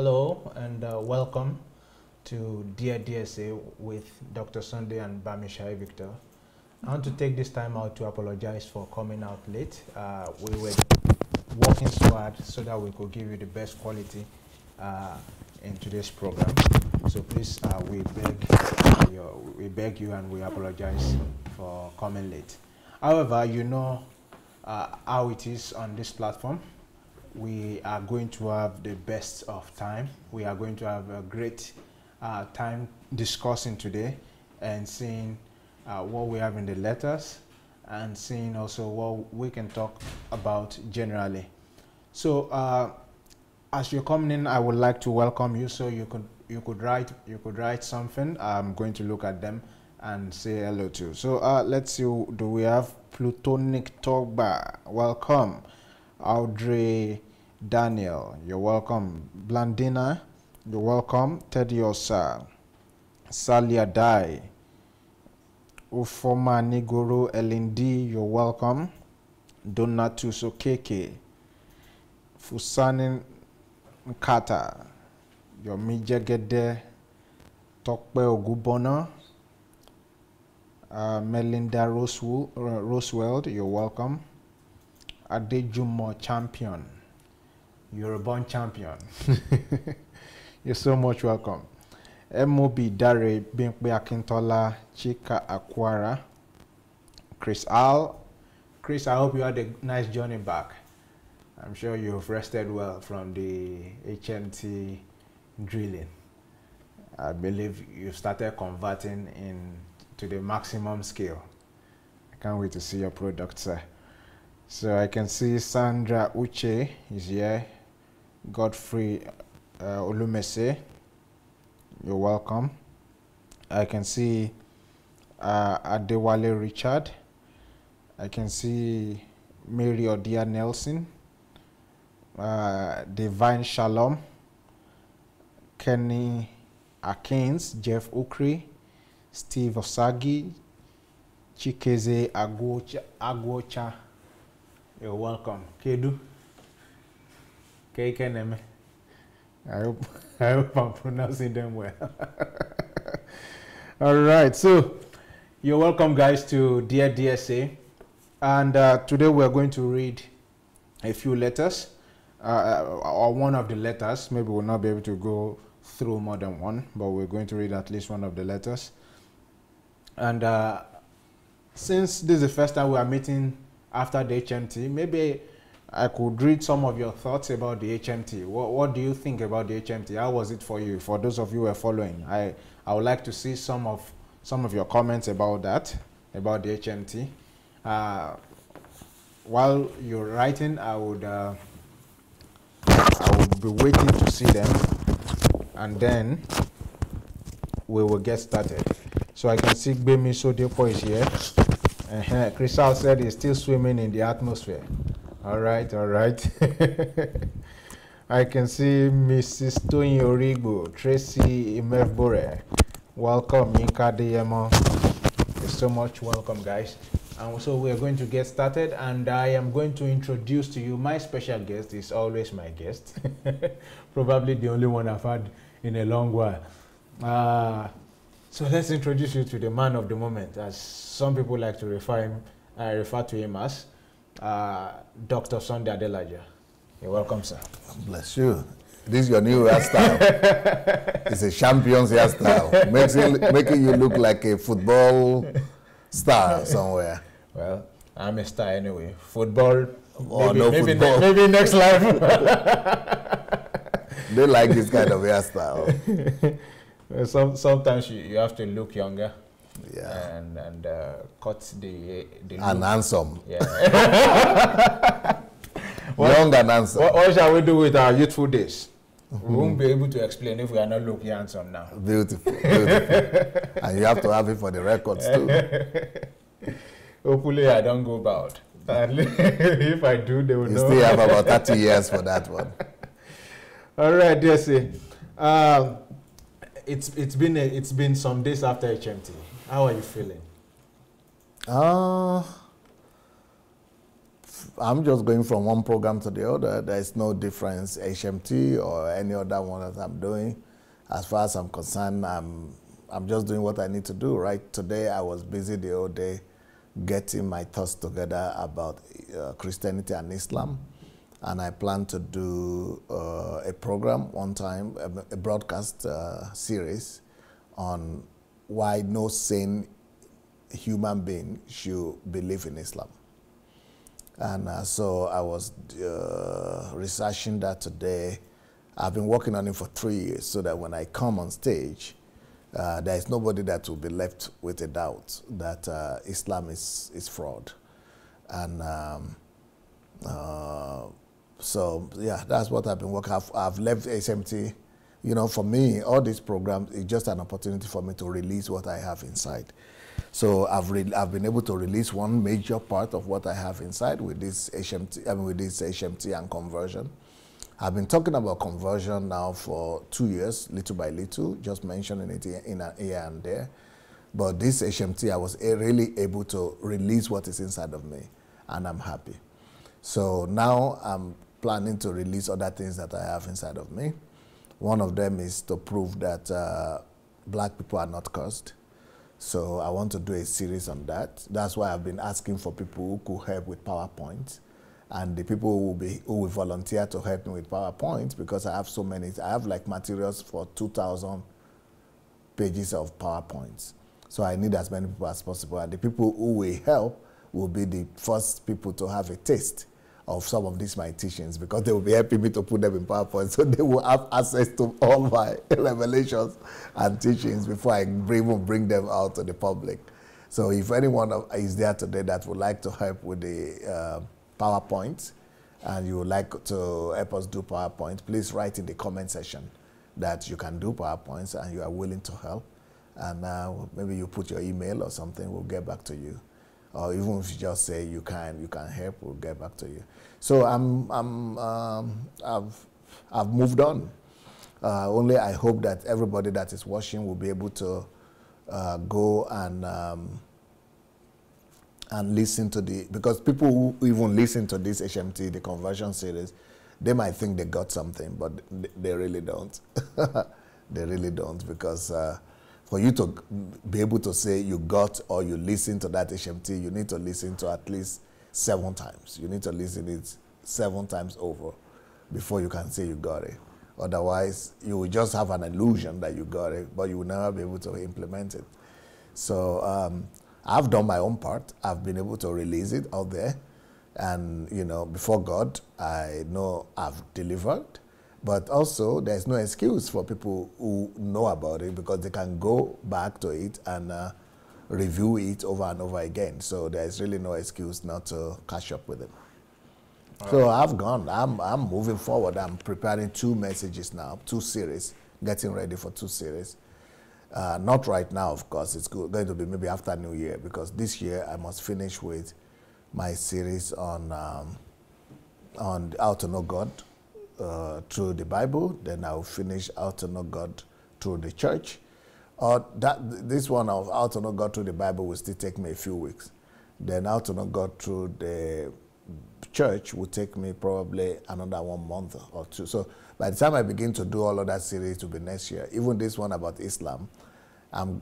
Hello and welcome to DSA with DR.SUNDAY and BAMISAYE Victor. I want to take this time out to apologize for coming out late. We were working so hard so that we could give you the best quality in today's program. So please, we beg you and we apologize for coming late. However, you know how it is on this platform. We are going to have the best of time. We are going to have a great time discussing today and seeing what we have in the letters and seeing also what we can talk about generally. So as you're coming in, I would like to welcome you. So you could write something. I'm going to look at them and say hello to. So let's see. Do we have Plutonic Togba? Welcome. Audrey Daniel, you're welcome. Blandina, you're welcome. Tediosa, Salia Dai, Ufoma Nigoro Elindi, you're welcome. Donatus Okeke, Fusani Nkata, your Mijegede, Tokpe Ogubona, Melinda Rosewell, you're welcome. Adejumo Champion, you're a born champion. You're so much welcome. MOB Dare Binkbe Akintola, Chika Aquara, Chris, I hope you had a nice journey back. I'm sure you've rested well from the HMT drilling. I believe you've started converting to the maximum scale. I can't wait to see your product, sir. So I can see Sandra Uche is here. Godfrey Olumese, you're welcome. I can see Adewale Richard. I can see Mary Odia Nelson. Divine Shalom. Kenny Akins, Jeff Ukri, Steve Osagi, Chikeze Agwocha. You're welcome. Kedu. Kekeneme. I hope I'm pronouncing them well. All right. So, you're welcome, guys, to Dear DSA. And today we're going to read a few letters. Or one of the letters. Maybe we'll not be able to go through more than one, but we're going to read at least one of the letters. And since this is the first time we are meeting after the HMT, maybe I could read some of your thoughts about the HMT. What do you think about the HMT? How was it for you? For those of you who are following, I would like to see some of your comments about that, about the HMT. While you're writing, I would be waiting to see them, and then we will get started. So I can see Bemi Sodepo is here. Crystal said he's still swimming in the atmosphere. All right, all right. I can see Mrs. Tony Origo, Tracy Imefbore. Welcome, Yinka Deyemo. You're so much welcome, guys. And so we are going to get started, and I am going to introduce to you my special guest. Is always my guest. Probably the only one I've had in a long while. So let's introduce you to the man of the moment, as some people like to refer to him as DR.SUNDAY Adelaja. You're welcome, sir. Bless you. This is your new hairstyle. It's a champion's hairstyle, making you look like a football star somewhere. Well, I'm a star anyway. Football, or no football. Maybe next life. They like this kind of hairstyle. Sometimes you have to look younger, yeah, and cut the and handsome. Yeah. Young and handsome. What shall we do with our youthful days? We won't be able to explain if we are not looking handsome now. Beautiful, beautiful. And you have to have it for the records too. Hopefully I don't go bald. If I do, they will know. You still have about 30 years for that one. All right, DSA. It's been some days after HMT. How are you feeling? I'm just going from one program to the other. There's no difference, HMT or any other one that I'm doing. As far as I'm concerned, I'm just doing what I need to do, right? Today I was busy the whole day getting my thoughts together about Christianity and Islam. And I plan to do a program one time, a broadcast series on why no sane human being should believe in Islam. And so I was researching that today. I've been working on it for 3 years so that when I come on stage, there is nobody that will be left with a doubt that Islam is fraud. And so, yeah, that's what I've been working. I've left HMT. You know, for me, all these programs is just an opportunity for me to release what I have inside. So I've been able to release one major part of what I have inside with this HMT and conversion. I've been talking about conversion now for 2 years, little by little, just mentioning it here and there. But this HMT, I was really able to release what is inside of me, and I'm happy. So now I'm planning to release other things that I have inside of me. One of them is to prove that black people are not cursed. So I want to do a series on that. That's why I've been asking for people who could help with PowerPoint, and the people who will volunteer to help me with PowerPoint, because I have so many. I have like materials for 2,000 pages of PowerPoints. So I need as many people as possible, and the people who will help will be the first people to have a taste of some of these my teachings, because they will be helping me to put them in PowerPoint, so they will have access to all my revelations and teachings before I even bring them out to the public. So if anyone is there today that would like to help with the PowerPoint, and you would like to help us do PowerPoint, please write in the comment section that you can do PowerPoints and you are willing to help. And maybe you put your email or something, we'll get back to you. Or even if you just say you can help, we'll get back to you. So I've moved on. Only I hope that everybody that is watching will be able to go and listen to because people who even listen to this HMT, the conversion series, they might think they got something, but they really don't. They really don't, because for you to be able to say you got or you listen to that HMT, you need to listen to at least 7 times. You need to listen it 7 times over before you can say you got it. Otherwise, you will just have an illusion that you got it, but you will never be able to implement it. So I've done my own part. I've been able to release it out there. And, you know, before God, I know I've delivered. But also, there's no excuse for people who know about it, because they can go back to it and review it over and over again. So there's really no excuse not to catch up with it. So I've gone. I'm moving forward. I'm preparing 2 messages now, 2 series, getting ready for 2 series. Not right now, of course. It's going to be maybe after New Year, because this year I must finish with my series on how to know God through the Bible. Then I'll finish how to know God through the church. This one of how to know God through the Bible will still take me a few weeks. Then how to know God through the church will take me probably another 1 month or 2. So by the time I begin to do all of that series, it will be next year. Even this one about Islam,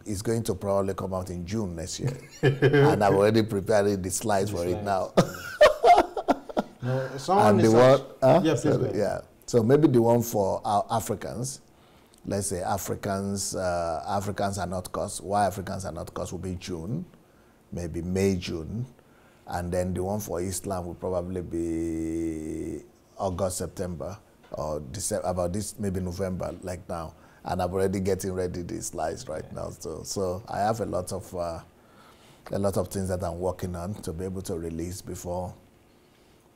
it's going to probably come out in June next year. And I've already prepared the slides for it now. No, and the one, yeah. So maybe the one for our Africans, let's say Africans are not cursed. Why Africans are not cursed will be June, maybe May, June. And then the one for Islam will probably be August, September, or December, about this, maybe November, like now. And I'm already getting ready these slides right now. So I have a lot of things that I'm working on to be able to release before,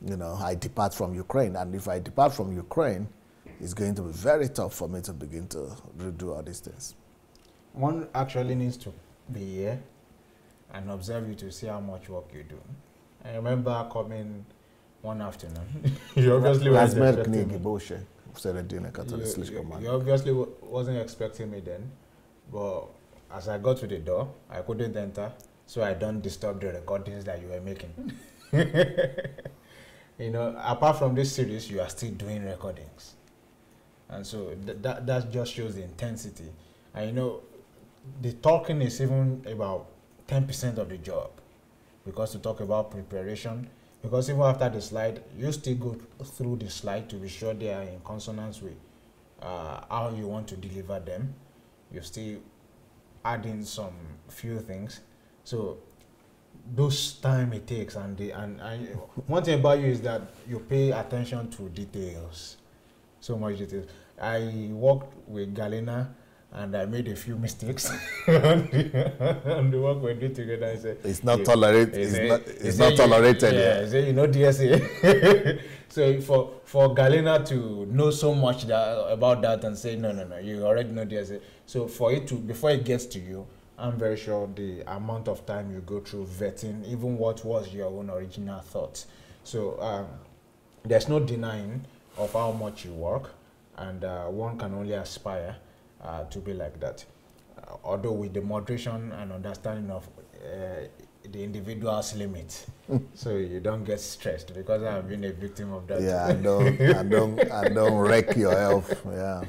you know, I depart from Ukraine. And if I depart from Ukraine, it's going to be very tough for me to begin to do all these things. One actually needs to be here and observe you to see how much work you do. I remember coming one afternoon. You obviously wasn't expecting me. You obviously wasn't expecting me then, but as I got to the door, I couldn't enter, so I don't disturb the recordings that you were making. you know, apart from this series, you are still doing recordings. And so that just shows the intensity. And you know, the talking is even about 10% of the job. Because to talk about preparation, because even after the slide, you still go through the slide to be sure they are in consonance with how you want to deliver them. You still add in some few things. So those time it takes, and one thing about you is that you pay attention to details, so much details. I worked with Galena and I made a few mistakes on the work we did together. I said, it's not tolerated. It's not tolerated. Yeah, say, you know, DSA. So for Galena to know so much about that and say, no, you already know DSA. So for it to, before it gets to you, I'm very sure the amount of time you go through vetting, even what was your own original thoughts. So there's no denying of how much you work, and one can only aspire to be like that. Although with the moderation and understanding of the individual's limits, so you don't get stressed, because I've been a victim of that. Yeah, I don't wreck your health. Yeah.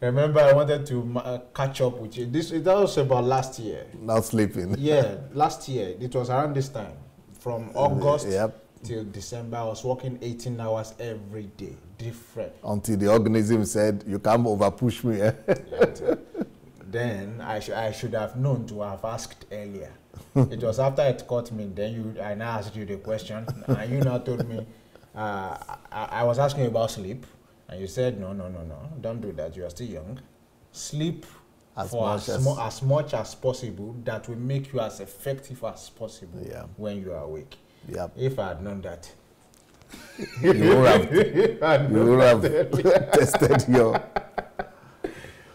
Remember, I wanted to catch up with you. That was about last year. Not sleeping. Yeah, last year. It was around this time. From August till December, I was working 18 hours every day. Different. Until the organism said, you can't overpush me. Yeah, then I should have known to have asked earlier. It was after it caught me, then I now asked you the question, and you now told me, I was asking you about sleep. And you said, no, don't do that. You are still young. Sleep as much as possible. That will make you as effective as possible when you are awake. Yep. If I had known that, you would have tested your...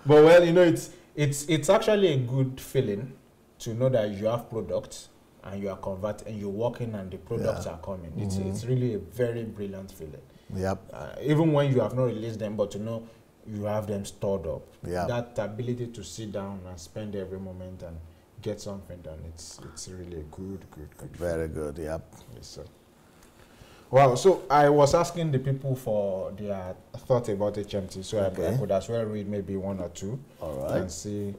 But well, you know, it's actually a good feeling to know that you have products and you are converting and you're working and the products are coming. It's really a very brilliant feeling. Yep. Even when you have not released them, but to know you have them stored up. Yep. That ability to sit down and spend every moment and get something done, it's really a good Very good, yep. Yes, sir. Wow, so I was asking the people for their thought about HMT, so I could as well read maybe one or two. All right. And see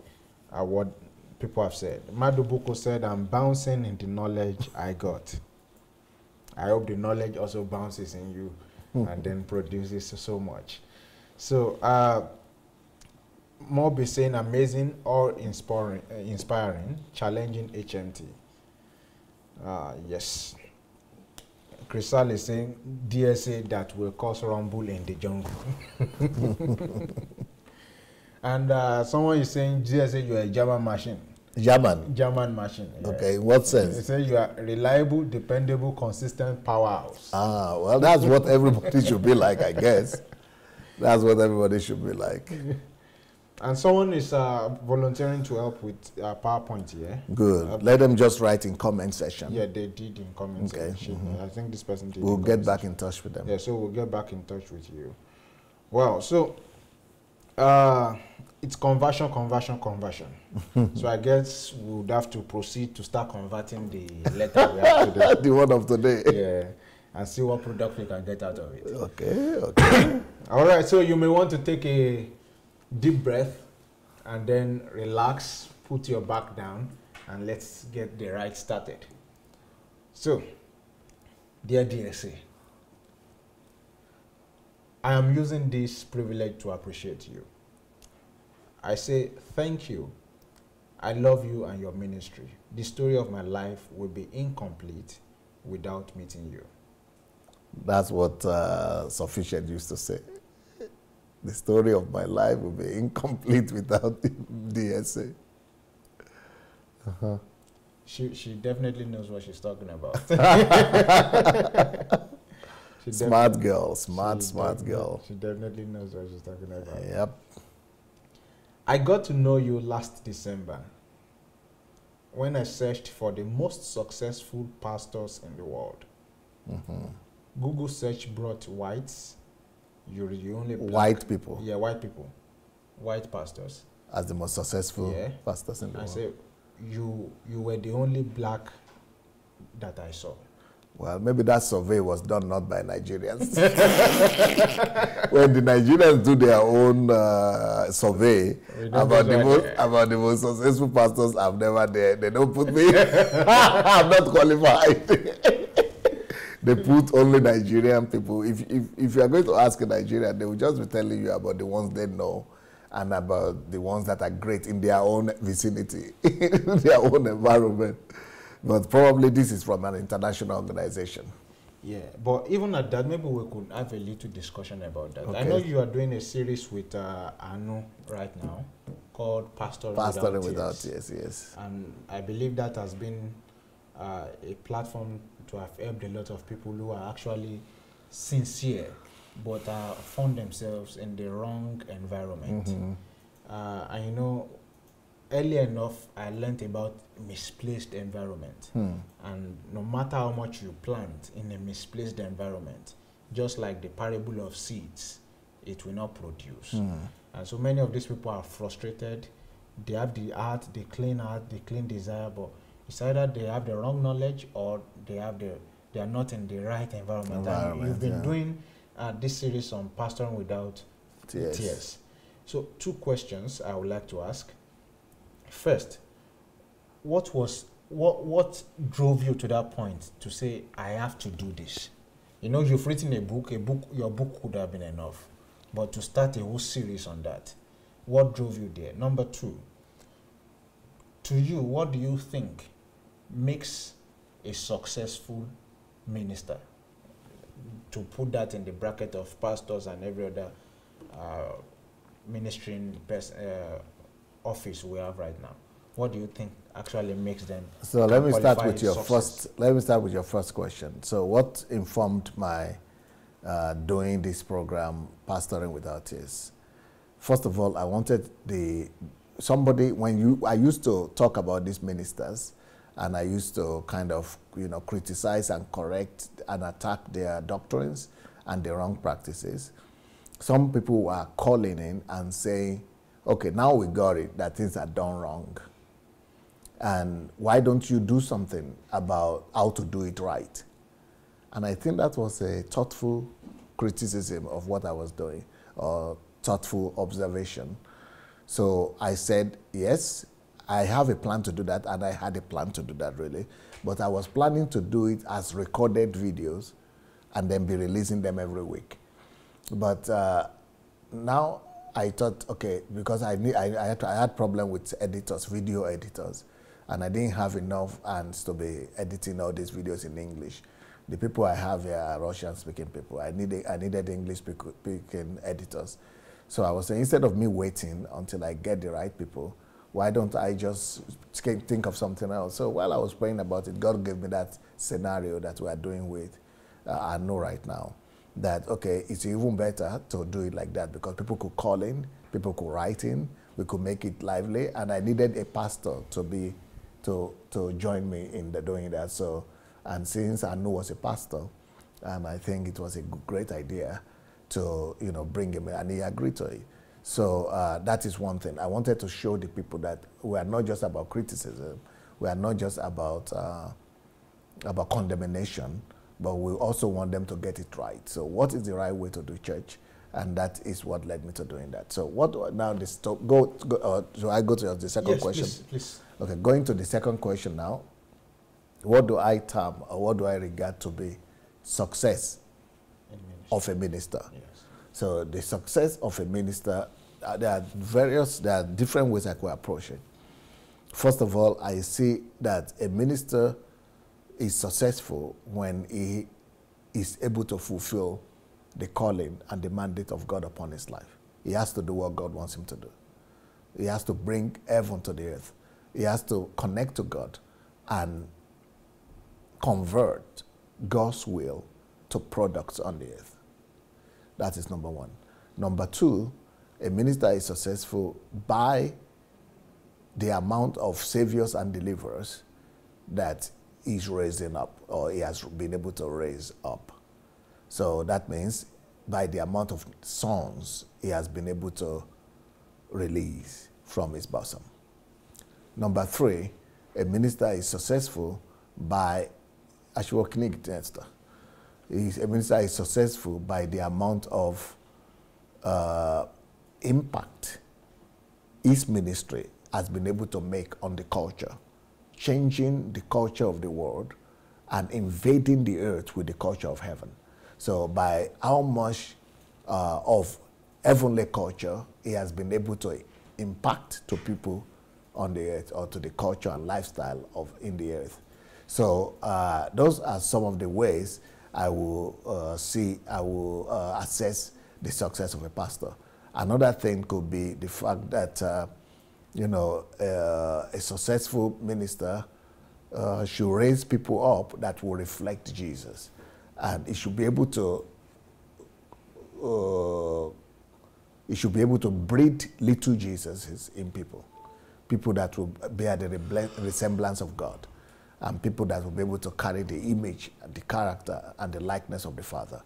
what people have said. Madubuko said, I'm bouncing in the knowledge I got. I hope the knowledge also bounces in you and then produces so much. So, Moby saying amazing or inspiring, challenging HMT. Yes. Crystal is saying DSA that will cause rumble in the jungle. And someone is saying DSA, you are a German machine. German machine. Yeah. Okay, in what sense? They say you are reliable, dependable, consistent powerhouse. Ah, well, that's what everybody should be like, I guess. That's what everybody should be like. And someone is volunteering to help with PowerPoint here. Good. Let them just write in comment section. Yeah, they did in comment section. I think this person did. We'll get back in touch with them. Yeah, so we'll get back in touch with you. Well, so it's conversion. So I guess we would have to proceed to start converting the letter we have today. The one of today. Yeah, and see what product we can get out of it. Okay. All right, so you may want to take a deep breath and then relax, put your back down, and let's get the ride started. So, dear DSA, I am using this privilege to appreciate you. I say thank you. I love you and your ministry. The story of my life will be incomplete without meeting you. That's what Sufficient used to say. The story of my life will be incomplete without DSA. She definitely knows what she's talking about. Smart girl. Smart girl. She definitely knows what she's talking about. Yep. I got to know you last December when I searched for the most successful pastors in the world. Google search brought whites. You're the only black. White people. Yeah, white people. White pastors. As the most successful pastors in the world. I say you were the only black that I saw. Well, maybe that survey was done not by Nigerians. When the Nigerians do their own survey about the most successful pastors, I'm never there. They don't put me. I'm not qualified. They put only Nigerian people. If you are going to ask a Nigerian, they will just be telling you about the ones they know and about the ones that are great in their own vicinity, in their own environment. But probably this is from an international organization. Yeah, but even at that, maybe we could have a little discussion about that. Okay. I know you are doing a series with Anu right now called Pastoring Without Tears. Yes. And I believe that has been a platform to have helped a lot of people who are actually sincere but found themselves in the wrong environment. Mm-hmm. And you know, early enough, I learned about misplaced environment. And no matter how much you plant in a misplaced environment, just like the parable of seeds, it will not produce. And so many of these people are frustrated. They have the heart, the clean desire, but it's either they have the wrong knowledge or they are not in the right environment. And you've been doing this series on Pastoring Without Tears. So 2 questions I would like to ask. First, what drove you to that point to say, I have to do this? You know, you've written a book, your book could have been enough, but to start a whole series on that, what drove you there? Number 2, to you, what do you think makes a successful minister? To put that in the bracket of pastors and every other ministering office we have right now. What do you think actually makes them? So let me start with your first question. So what informed my doing this program, Pastoring Without Tears? First of all, I wanted I used to talk about these ministers, and I used to kind of criticize and correct and attack their doctrines and their wrong practices. Some people were calling in and saying, okay, now we got it, that things are done wrong. And why don't you do something about how to do it right? And I think that was a thoughtful criticism of what I was doing, or thoughtful observation. So I said, yes, I have a plan to do that, and I had a plan to do that really. But I was planning to do it as recorded videos and then be releasing them every week. But now I thought, okay, because I had problem with editors, video editors, and I didn't have enough hands to be editing all these videos in English. The people I have here are Russian-speaking people. I needed English-speaking editors. So I was saying, instead of me waiting until I get the right people, why don't I just think of something else? So while I was praying about it, God gave me that scenario that we are doing with I know right now. That, okay, it's even better to do it like that, because people could call in, people could write in, we could make it lively, and I needed a pastor to join me in doing that. So, and since Anu was a pastor, I think it was a great idea to bring him in, and he agreed to it. So that is one thing. I wanted to show the people that we are not just about criticism, we are not just about condemnation, but we also want them to get it right. So what is the right way to do church? And that is what led me to doing that. So what now? So I go to the second question. Yes, please. Okay, going to the second question now. What do I term, or what do I regard to be success of a minister? Yes. So the success of a minister, there are different ways I could approach it. First of all, I see that a minister is successful when he is able to fulfill the calling and the mandate of God upon his life. He has to do what God wants him to do. He has to bring heaven to the earth. He has to connect to God and convert God's will to products on the earth. That is number one. Number two, a minister is successful by the amount of saviors and deliverers that he's raising up, or he has been able to raise up. So that means by the amount of sons he has been able to release from his bosom. Number three, a minister is successful by A minister is successful by the amount of impact his ministry has been able to make on the culture, changing the culture of the world and invading the earth with the culture of heaven. So by how much of heavenly culture he has been able to impact to people on the earth, or to the culture and lifestyle of in the earth. So those are some of the ways I will assess the success of a pastor. Another thing could be the fact that a successful minister should raise people up that will reflect Jesus, and he should be able to breed little Jesuses in people that will bear the resemblance of God, and people that will be able to carry the image, the character, and the likeness of the Father.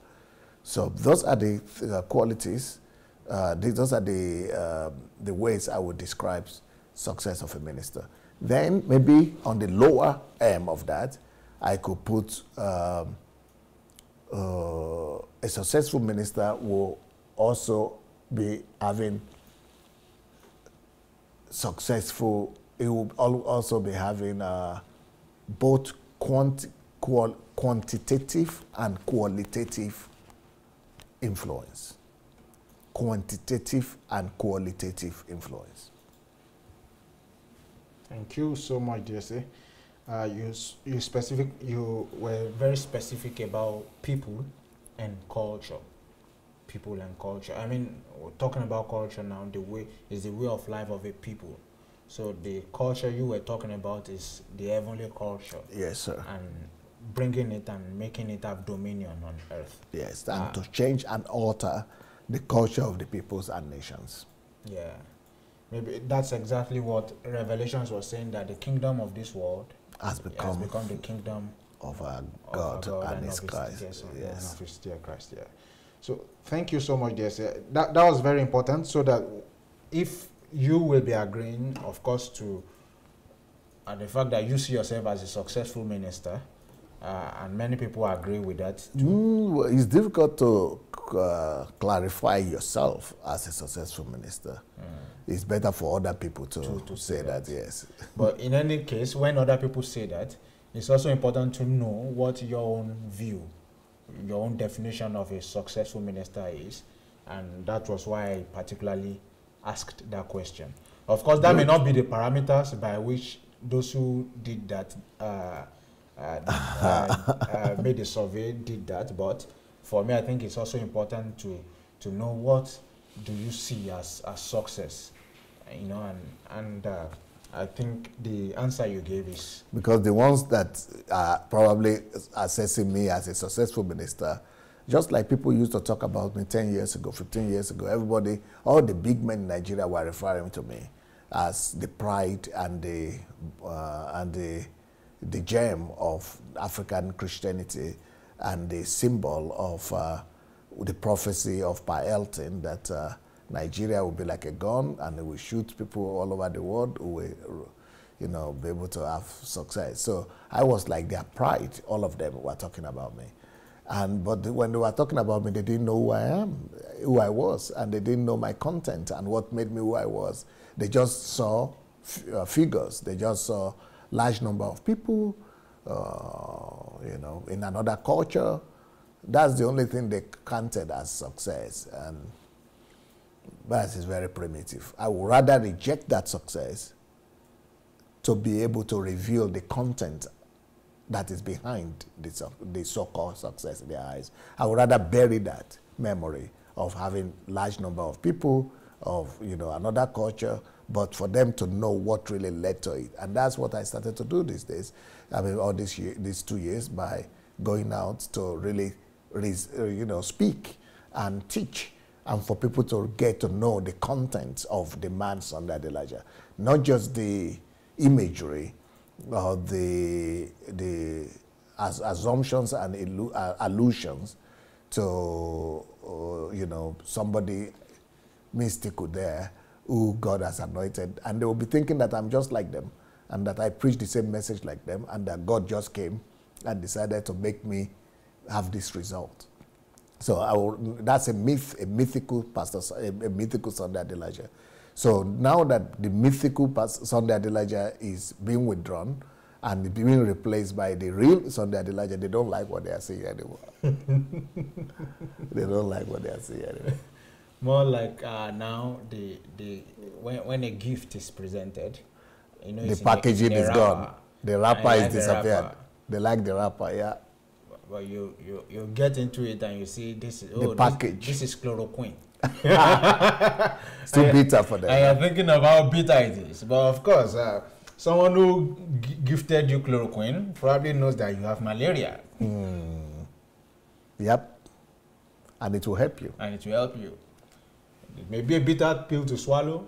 So those are the qualities. Those are the ways I would describe success of a minister. Then maybe on the lower end of that, I could put a successful minister will also be having successful, it will also be having both quantitative and qualitative influence. Quantitative and qualitative influence. Thank you so much, DSA. You were very specific about people and culture. People and culture. I mean, we're talking about culture now. The way is the way of life of a people. So the culture you were talking about is the heavenly culture. Yes, sir. And bringing it and making it have dominion on earth. Yes, and to change and alter the culture of the peoples and nations. Yeah. Maybe that's exactly what Revelations was saying, that the kingdom of this world has become the kingdom of our God, and his Christ. Yes. Of his dear Christ, yeah. So thank you so much, DSA. That was very important, so that if you will be agreeing, of course, to the fact that you see yourself as a successful minister, and many people agree with that too. Well, it's difficult to clarify yourself as a successful minister. It's better for other people to say that, yes. But in any case, when other people say that, it's also important to know what your own view, your own definition of a successful minister is, and that was why I particularly asked that question. Of course, that may not be the parameters by which those who did that made the survey did that, but for me, I think it's also important to know what do you see as success, and I think the answer you gave is... Because the ones that are probably assessing me as a successful minister, just like people used to talk about me 10 years ago, 15 years ago, everybody, all the big men in Nigeria were referring to me as the pride and the gem of African Christianity and the symbol of the prophecy of Pa Elton that Nigeria will be like a gun and it will shoot people all over the world who will, be able to have success. So I was like their pride. All of them were talking about me. But when they were talking about me, they didn't know who I am, who I was, and they didn't know my content and what made me who I was. They just saw figures. They just saw large number of people, in another culture. That's the only thing they counted as success, and that is very primitive. I would rather reject that success to be able to reveal the content that is behind the so-called success in their eyes. I would rather bury that memory of having large number of people, of another culture, but for them to know what really led to it. And that's what I started to do these days. I mean, all these 2 years, by going out to really, speak and teach, and for people to get to know the contents of the man Sunday Adelaja, not just the imagery or the assumptions and allusions to somebody mystical there who God has anointed, and they will be thinking that I'm just like them and that I preach the same message like them and that God just came and decided to make me have this result. So that's a myth, a mythical pastor, a mythical Sunday Adelaja. So now that the mythical Sunday Adelaja is being withdrawn and being replaced by the real Sunday Adelaja, they don't like what they are saying anymore. They don't like what they are saying anymore. More like now, when a gift is presented, you know, the packaging is gone. The wrapper is disappeared. They like the wrapper, yeah. But you get into it and you see this is the package. This is chloroquine. It's too bitter for them. I am thinking of how bitter it is. But of course, someone who gifted you chloroquine probably knows that you have malaria. Yep. And it will help you. And it will help you. It may be a bitter pill to swallow,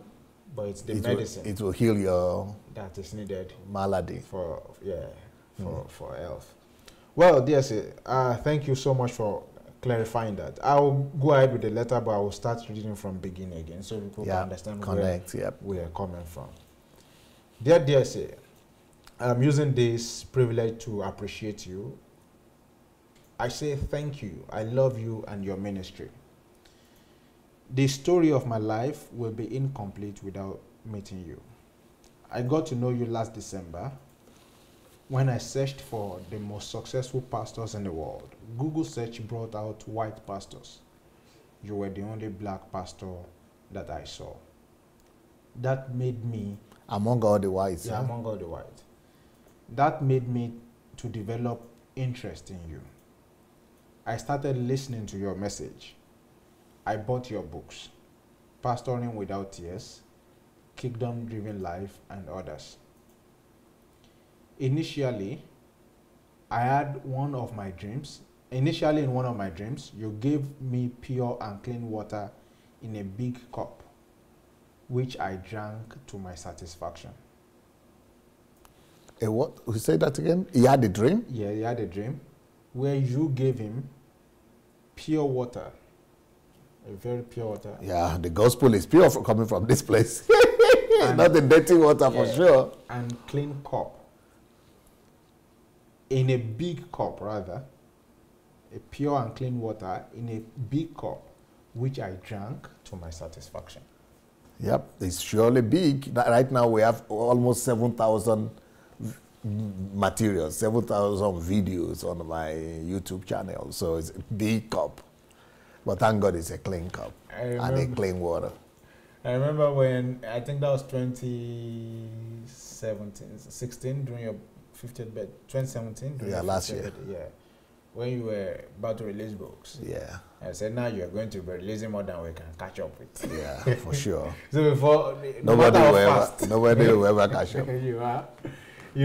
but it's the medicine. It will heal your that is needed malady for health. Well, DSA, thank you so much for clarifying that. I'll go ahead with the letter, but I will start reading from beginning again so people can understand where we are coming from. Dear DSA, I'm using this privilege to appreciate you. I say thank you. I love you and your ministry. The story of my life will be incomplete without meeting you. I got to know you last December when I searched for the most successful pastors in the world. Google search brought out white pastors. You were the only black pastor that I saw. That made me... Among all the whites. Yeah, among all the whites. That made me to develop interest in you. I started listening to your message. I bought your books, Pastoring Without Tears, Kingdom Driven Life, and others. Initially, I had one of my dreams. Initially, in one of my dreams, you gave me pure and clean water in a big cup, which I drank to my satisfaction. A what? You say that again? He had a dream? Yeah, he had a dream where you gave him pure water. A very pure water. Yeah, the gospel is pure coming from this place. Not the dirty water for sure. And clean cup. In a big cup, rather. A pure and clean water in a big cup, which I drank to my satisfaction. Yep, it's surely big. Right now we have almost 7,000 materials, 7,000 videos on my YouTube channel. So it's a big cup. But thank God it's a clean cup and a clean water. I remember when, I think that was 2017, 16, during your 50th birthday, 2017? Yeah, last year. Yeah, when you were about to release books. Yeah. I said, now you're going to be releasing more than we can catch up with. Yeah, for sure. So before, nobody will ever catch up. You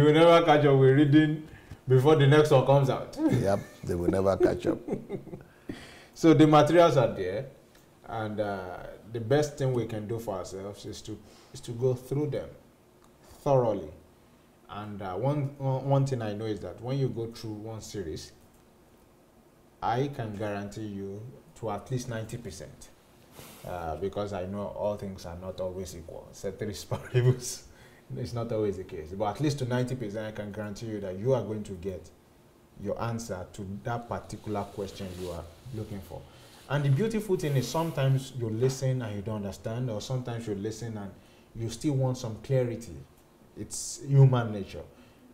will never catch up with reading before the next one comes out. Yep, they will never catch up. So the materials are there, and the best thing we can do for ourselves is to go through them thoroughly. And one thing I know is that when you go through one series, I can guarantee you to at least 90%, because I know all things are not always equal. Ceteris paribus, it's not always the case. But at least to 90%, I can guarantee you that you are going to get your answer to that particular question you are looking for. And the beautiful thing is sometimes you listen and you don't understand, or sometimes you listen and you still want some clarity. It's human nature.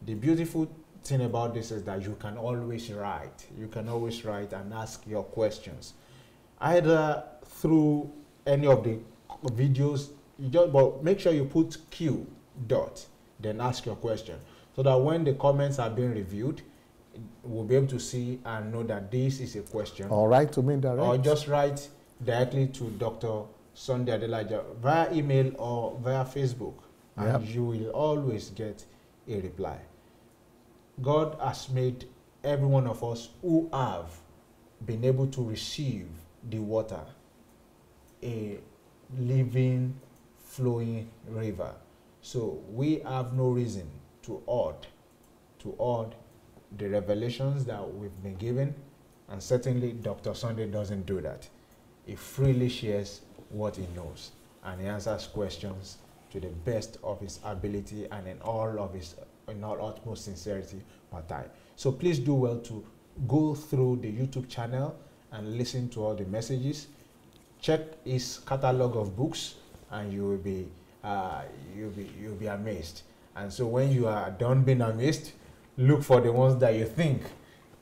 The beautiful thing about this is that you can always write. You can always write and ask your questions. Either through any of the videos, but make sure you put Q dot, then ask your question, so that when the comments are being reviewed, we'll be able to see and know that this is a question. Or write to me directly. Or just write directly to Dr. Sunday Adelaja via email or via Facebook. And you will always get a reply. God has made every one of us who have been able to receive the water a living, flowing river. So we have no reason to hoard the revelations that we've been given, and certainly Dr. Sunday doesn't do that. He freely shares what he knows, and he answers questions to the best of his ability and in all of his in all utmost sincerity, Matai. So please do well to go through the YouTube channel and listen to all the messages. Check his catalog of books, and you will be you'll be amazed. And so when you are done being amazed, look for the ones that you think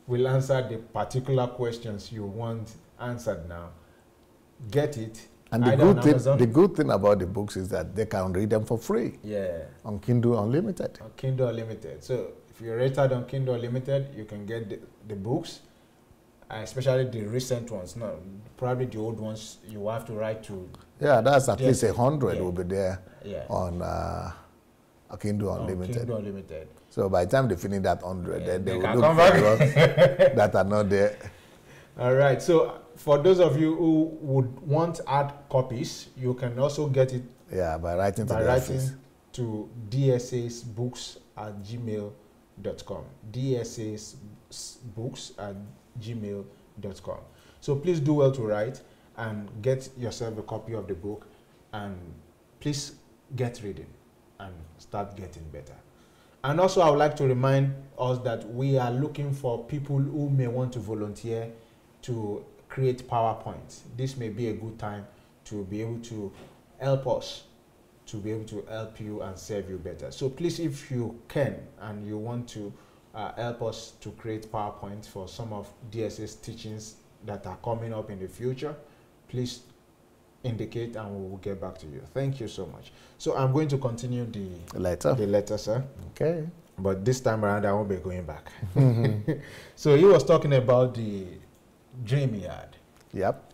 will answer the particular questions you want answered now. Get it. And the good thing about the books is that they can read them for free. Yeah. On Kindle Unlimited. On Kindle Unlimited. So if you're rated on Kindle Unlimited, you can get the books, especially the recent ones. No, probably the old ones you have to write to. Yeah, that's at least 100 will be there on Kindle Unlimited. Kindle Unlimited. So by the time they finish that 100, then they will look come for back. the ones that are not there. All right. So for those of you who would want hard copies, you can also get it. Yeah, by writing to the office. To dsasbooks@gmail.com. dsasbooks@gmail.com. So please do well to write and get yourself a copy of the book, and please get reading and start getting better. And also, I would like to remind us that we are looking for people who may want to volunteer to create PowerPoints. This may be a good time to be able to help us, to be able to help you and serve you better. So please, if you can and you want to help us to create PowerPoints for some of DSA's teachings that are coming up in the future, please indicate and we will get back to you. Thank you so much. So I'm going to continue the letter, sir. Okay. But this time around, I won't be going back. So he was talking about the dream he had. Yep.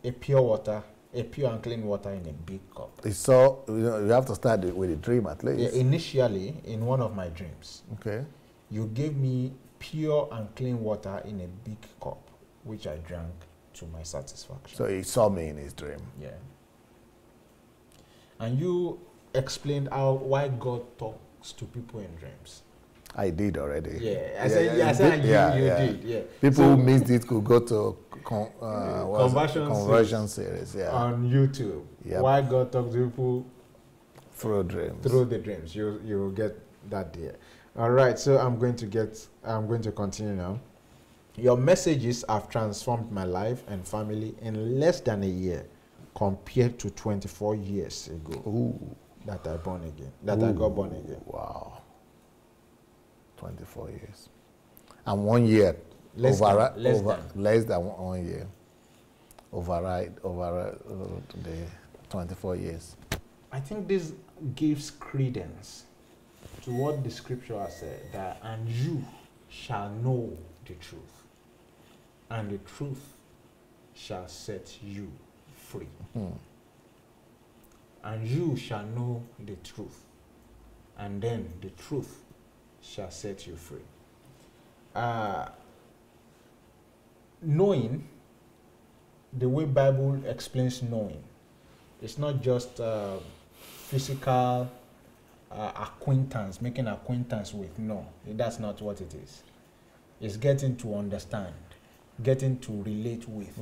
A pure and clean water in a big cup. So you have to start with a dream at least. Yeah, initially, in one of my dreams, okay, you gave me pure and clean water in a big cup, which I drank to my satisfaction. So he saw me in his dream. Yeah. And you explained why God talks to people in dreams. I did already. Yeah, I said you did. Yeah. People who missed it could go to conversion series. Yeah. On YouTube. Yep. Why God talks to people through dreams. Through the dreams. You will get that there. All right. So I'm going to continue now. Your messages have transformed my life and family in less than a year, compared to 24 years ago. Ooh. That I born again. That I got born again. Wow. 24 years. And 1 year. Less than 1 year. Override the 24 years. I think this gives credence to what the scripture has said, that and you shall know the truth, and the truth shall set you free. And you shall know the truth, and then the truth shall set you free. Knowing, the way Bible explains knowing, it's not just physical acquaintance, making acquaintance with. No, that's not what it is. It's getting to understand, getting to relate with,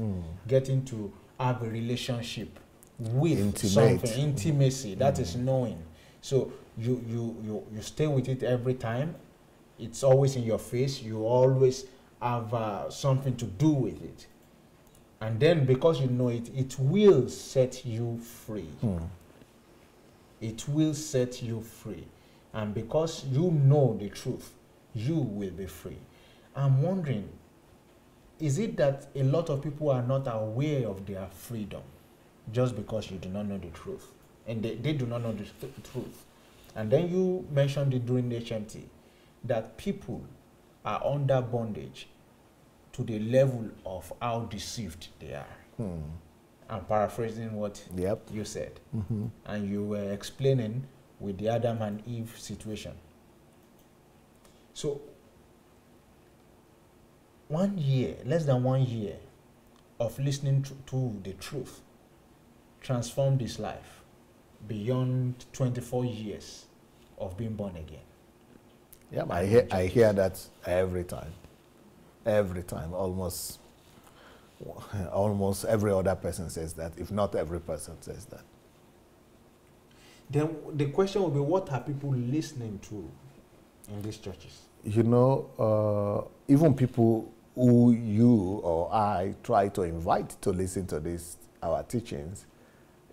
getting to have a relationship with something, intimacy. That is knowing. So you stay with it every time. It's always in your face. You always have something to do with it. And then because you know it, it will set you free. It will set you free. And because you know the truth, you will be free. I'm wondering, is it that a lot of people are not aware of their freedom just because you do not know the truth? And they do not know the truth. And then you mentioned it during the HMT, that people are under bondage to the level of how deceived they are. I'm paraphrasing what you said. And you were explaining with the Adam and Eve situation. So 1 year, less than 1 year of listening to the truth transformed his life beyond 24 years of being born again. Yeah, I hear that every time. Every time, almost every other person says that, if not every person says that. Then the question will be, what are people listening to in these churches? You know, even people who you or I try to invite to listen to this, our teachings,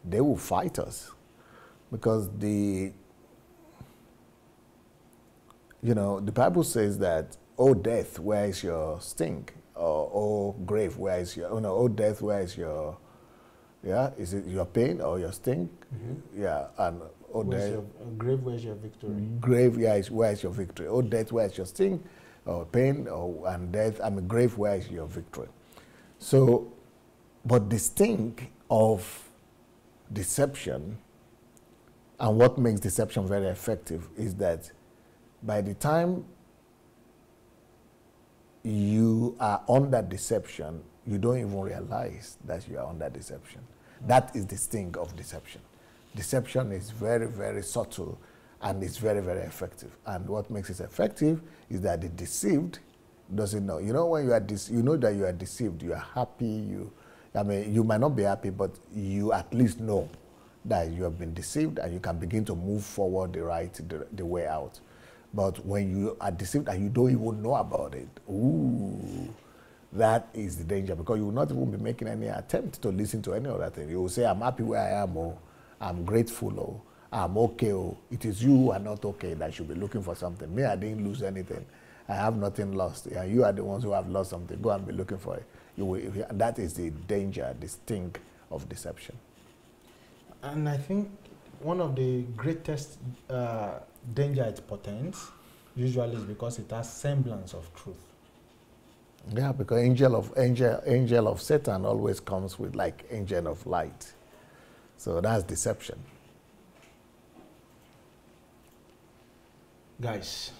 they will fight us. Because the Bible says that, "O death, where is your sting?" Or, "O grave, where is your, O death, where is your," yeah, is it your pain or your sting? Mm-hmm. Yeah, and "O death, grave, where is your victory?" Grave, yeah, where is your victory? "O death, where is your sting?" Or pain, and death, grave, where is your victory? So, but the sting of deception, and what makes deception very effective, is that by the time you are under deception, you don't even realize that you are under deception. That is the sting of deception. Deception is very, very subtle, and it's very, very effective. And what makes it effective is that the deceived doesn't know. You know, when you are you know that you are deceived, you are happy. You might not be happy, but you at least know that you have been deceived, and you can begin to move forward the way out. But when you are deceived and you don't even know about it, ooh, that is the danger, because you will not even be making any attempt to listen to any other thing. You will say, "I'm happy where I am," or "I'm grateful," or "I'm okay," or "It is you who are not okay that should be looking for something. Me, I didn't lose anything. I have nothing lost. And you are the ones who have lost something. Go and be looking for it." That is the danger, the sting of deception. And I think one of the greatest danger it portends usually is because it has semblance of truth. Yeah, because angel of Satan always comes with like angel of light. So that's deception. Guys,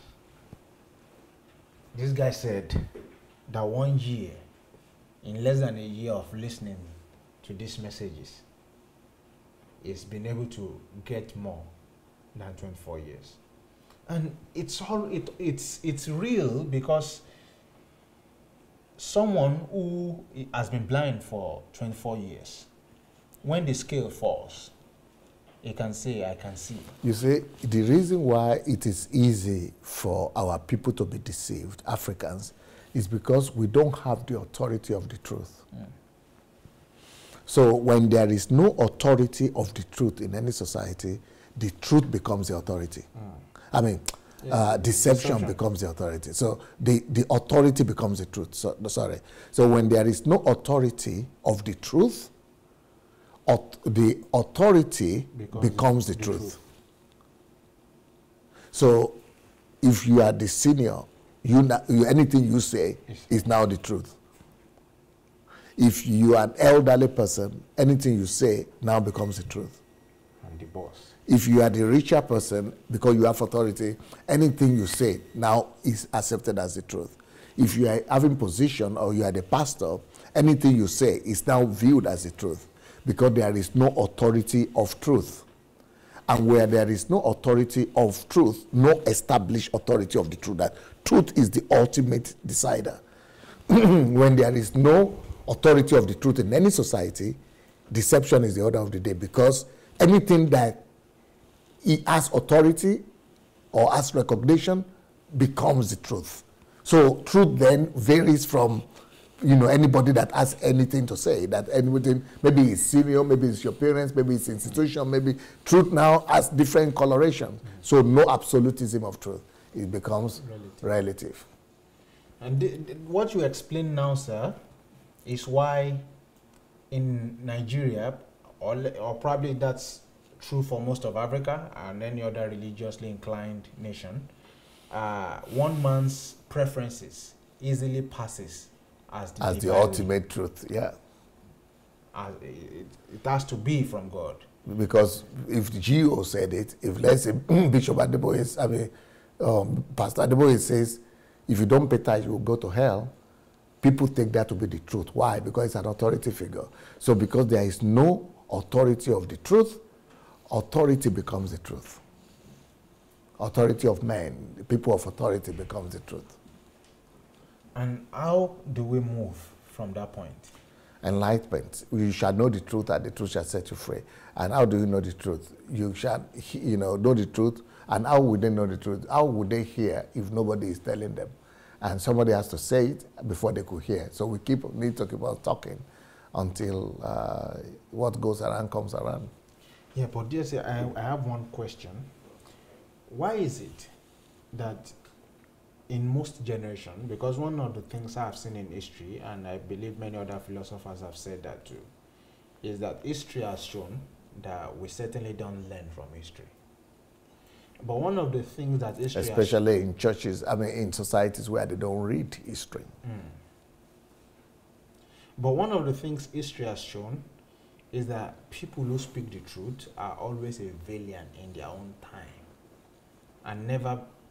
this guy said that 1 year, in less than a year of listening to these messages, he's been able to get more than 24 years. And it's real, because someone who has been blind for 24 years, when the scale falls, he can say, "I can see." You see, the reason why it is easy for our people to be deceived, Africans, is because we don't have the authority of the truth. Mm. So when there is no authority of the truth in any society, the truth becomes the authority. Mm. Deception becomes the authority. So the authority becomes the truth. So when there is no authority of the truth, the authority becomes the truth. So if you are the senior, anything you say is now the truth. If you are an elderly person, anything you say now becomes the truth. And the boss. If you are the richer person, because you have authority, anything you say now is accepted as the truth. If you are having position, or you are the pastor, anything you say is now viewed as the truth, because there is no authority of truth. And where there is no authority of truth, no established authority of the truth, that truth is the ultimate decider. When there is no authority of the truth in any society, deception is the order of the day, because anything that he has authority or has recognition becomes the truth. So truth then varies from, anybody that has anything to say, that anything, maybe it's senior, maybe it's your parents, maybe it's institution, maybe truth now has different coloration. So no absolutism of truth. It becomes relative. And what you explain now, sir, is why in Nigeria, or probably that's true for most of Africa and any other religiously inclined nation, one man's preferences easily passes as the ultimate truth. Yeah, it has to be from God. Because if the GO said it, if let's say Bishop Adeboye, Pastor Adeboye says, if you don't pay tithes, you will go to hell, people take that to be the truth. Why? Because it's an authority figure. So because there is no authority of the truth, authority becomes the truth. Authority of men, the people of authority becomes the truth. And how do we move from that point? enlightenment. You shall know the truth, and the truth shall set you free. And how do you know the truth? You shall, know the truth. And how would they know the truth? How would they hear if nobody is telling them? And somebody has to say it before they could hear. So we need to keep on talking until what goes around comes around. Yeah, but DSA, I have one question. Why is it that in most generations, because one of the things I've seen in history, and I believe many other philosophers have said that too, is that history has shown that we certainly don't learn from history. But one of the things that history especially in churches, I mean in societies where they don't read history. But one of the things history has shown is that people who speak the truth are always a valiant in their own time and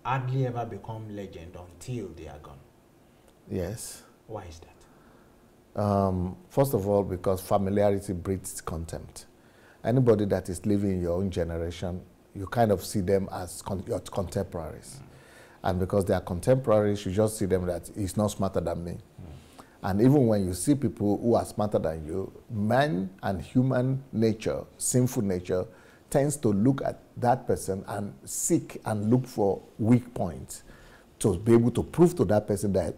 hardly ever become legend until they are gone. Yes. Why is that? First of all, because familiarity breeds contempt. Anybody that is living in your own generation, you kind of see them as your contemporaries. And because they are contemporaries, you just see them that he's not smarter than me. And even when you see people who are smarter than you, man and human nature, sinful nature, tends to look at that person and seek and look for weak points to be able to prove to that person that,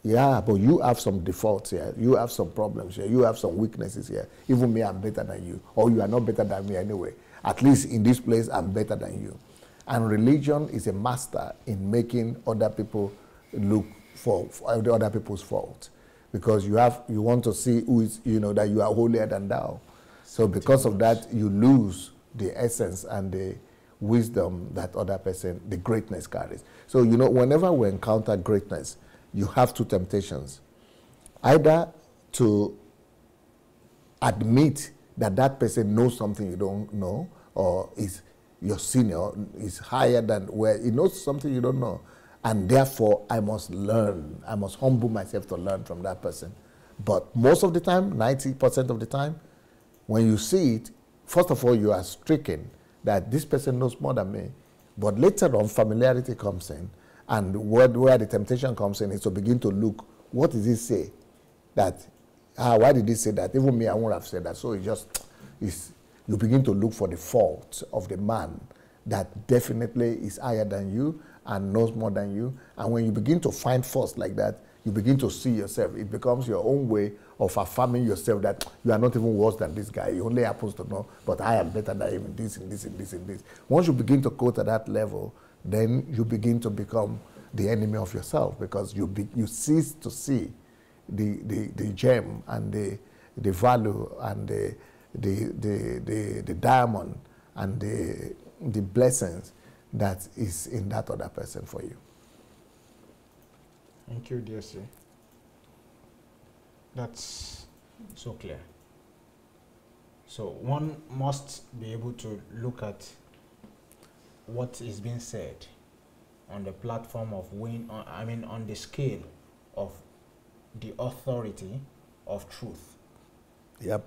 yeah, but you have some defaults here, you have some problems here, you have some weaknesses here. Even me, I'm better than you, or you are not better than me anyway. At least in this place, I'm better than you. And religion is a master in making other people look for other people's fault, because you want to see who is, that you are holier than thou. So because of that, you lose the essence and the wisdom that other person, the greatness carries. So, whenever we encounter greatness, you have two temptations. Either to admit that that person knows something you don't know, or is your senior, is higher than where he knows something you don't know. And therefore, I must learn. I must humble myself to learn from that person. But most of the time, 90% of the time, when you see it, first of all, you are stricken that this person knows more than me. But later on, familiarity comes in. And where the temptation comes in is to begin to look, what does he say? That, why did he say that? Even me, I won't have said that. So you begin to look for the fault of the man that definitely is higher than you and knows more than you. And when you begin to find faults like that, you begin to see yourself. It becomes your own way of affirming yourself that you are not even worse than this guy. He only happens to know, but I am better than him in this, and this, and this, and this. Once you begin to go to that level, then you begin to become the enemy of yourself, because you cease to see the gem and the value and the diamond and the blessings that is in that other person for you. Thank you, DSA. That's so clear. So one must be able to look at what is being said on the platform of on the scale of the authority of truth. Yep.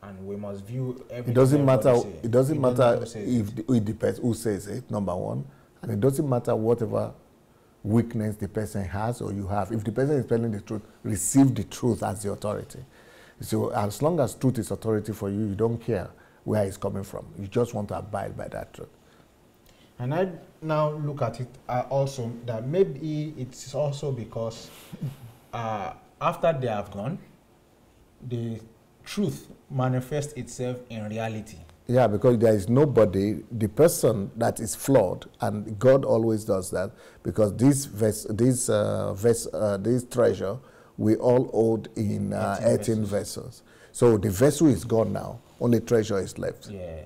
And we must view everything. It doesn't matter. It doesn't matter if it depends who says it. Number one, and it doesn't matter whatever weakness the person has or you have. If the person is telling the truth, receive the truth as the authority. So as long as truth is authority for you, you don't care where it's coming from. You just want to abide by that truth. And I now look at it also that maybe it's also because after they have gone, the truth manifests itself in reality. Yeah, because there is nobody, the person that is flawed, and God always does that, because this treasure we all hold in 18 vessels. So the vessel is gone now, only treasure is left. Yeah.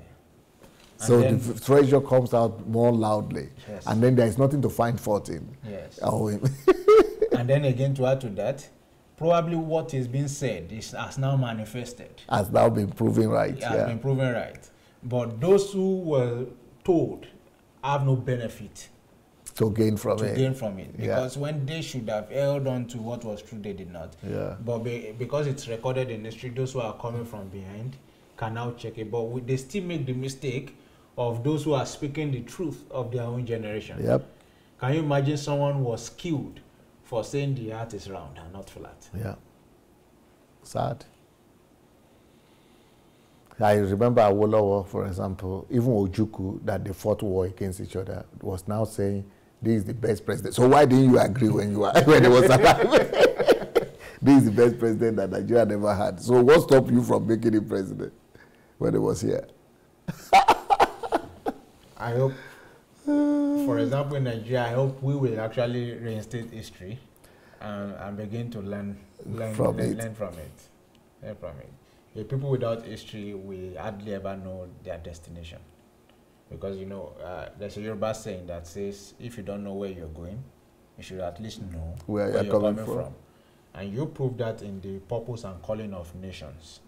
So the treasure comes out more loudly, yes. And then there is nothing to find fault in. Yes. And then again, to add to that, probably what is being said has now manifested. Has now been proven right. It has been proven right. But those who were told have no benefit to gain from it. Because when they should have held on to what was true, they did not. Yeah. But because it's recorded in history, those who are coming from behind can now check it. But they still make the mistake of those who are speaking the truth of their own generation. Yep. Can you imagine someone was killed for saying the earth is round and not flat? Yeah. Sad. I remember Awolowo, for example, even Ojukwu, that they fought war against each other, was now saying, this is the best president. So why didn't you agree when you were when it was alive? This is the best president that Nigeria never had. So what stopped you from making him president when he was here? I hope, for example, in Nigeria, I hope we will actually reinstate history and begin to learn from it. Learn from it. The people without history will hardly ever know their destination. Because, you know, there's a Yoruba saying that says, if you don't know where you're going, you should at least know where you're coming from. And you proved that in the purpose and calling of nations,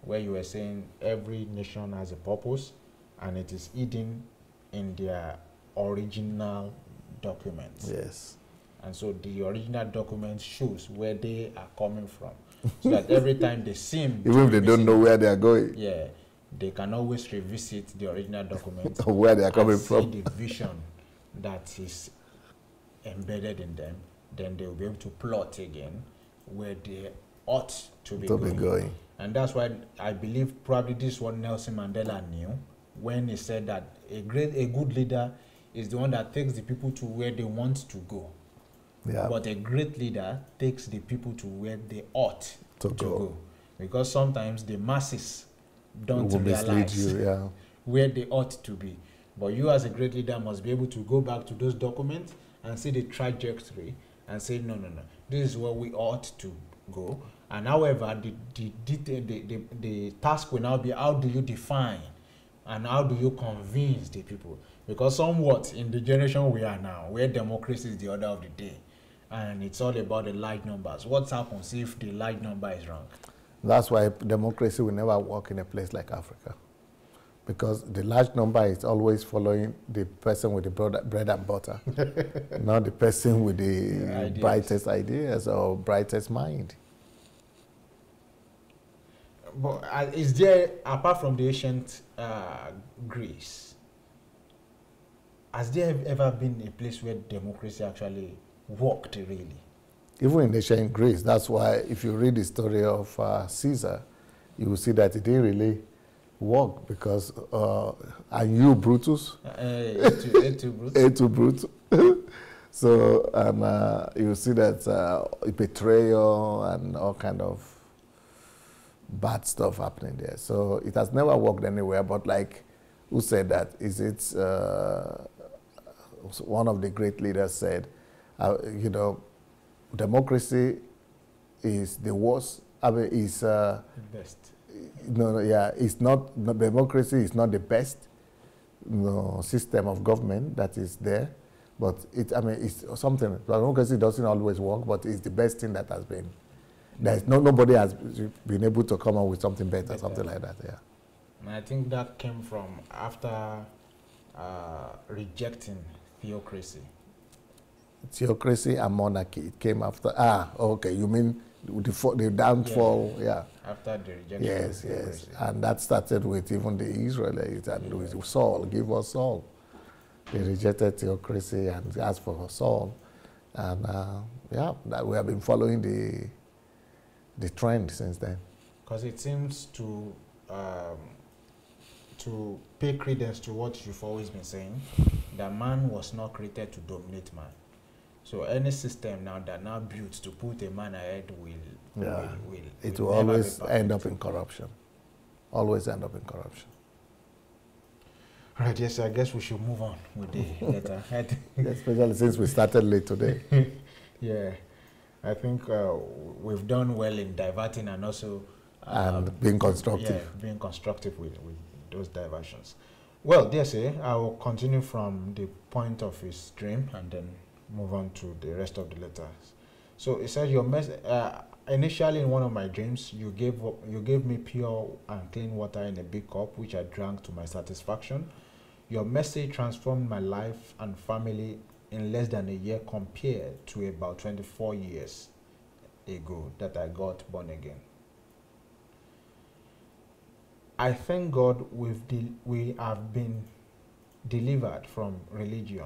where you were saying every nation has a purpose, and it is hidden in their original documents. Yes. And so the original document shows where they are coming from. So that every time they seem even if they don't know where they are going, yeah, they can always revisit the original document of where they are coming from. See the vision that is embedded in them, then they will be able to plot again where they ought to be going. And that's why I believe probably this is what Nelson Mandela knew when he said that a good leader is the one that takes the people to where they want to go. Yeah. But a great leader takes the people to where they ought to go. Because sometimes the masses don't realize where they ought to be. But you as a great leader must be able to go back to those documents and see the trajectory and say, no, this is where we ought to go. And however, the task will now be, how do you define and how do you convince the people? Because somewhat in the generation we are now, where democracy is the order of the day, and it's all about the large numbers. What happens if the large number is wrong? That's why democracy will never work in a place like Africa. Because the large number is always following the person with the bread and butter, not the person with the brightest ideas or brightest mind. But is there, apart from the ancient Greece, has there ever been a place where democracy actually worked really? Even in ancient Greece, that's why if you read the story of Caesar, you will see that it didn't really work because, and you Brutus? A2 Brutus. So, and you see that betrayal and all kind of bad stuff happening there. So it has never worked anywhere, but like, who said that? Is it, one of the great leaders said, you know, democracy is the worst, I mean, is the best. It's not, democracy is not the best system of government that is there, but it's something, democracy doesn't always work, but it's the best thing that has been. There's nobody has been able to come up with something better, something like that, yeah. And I think that came from after rejecting theocracy. Theocracy and monarchy, it came after, okay, you mean the downfall, yeah. After the rejection of theocracy. Yes, and that started with even the Israelites and with Saul, give us Saul. They rejected theocracy and asked for Saul. And we have been following the trend since then. Because it seems to pay credence to what you've always been saying, that man was not created to dominate man. So any system now that now builds to put a man ahead will always end up in corruption. Always end up in corruption. All right, yes, I guess we should move on with the letter. Especially since we started late today. Yeah, I think we've done well in diverting and also and being constructive. Yeah, being constructive with those diversions. Well, DSA, I will continue from the point of his dream and then move on to the rest of the letters. So it says initially in one of my dreams, you gave me pure and clean water in a big cup, which I drank to my satisfaction. Your message transformed my life and family in less than a year compared to about 24 years ago that I got born again. I thank God we have been delivered from religion.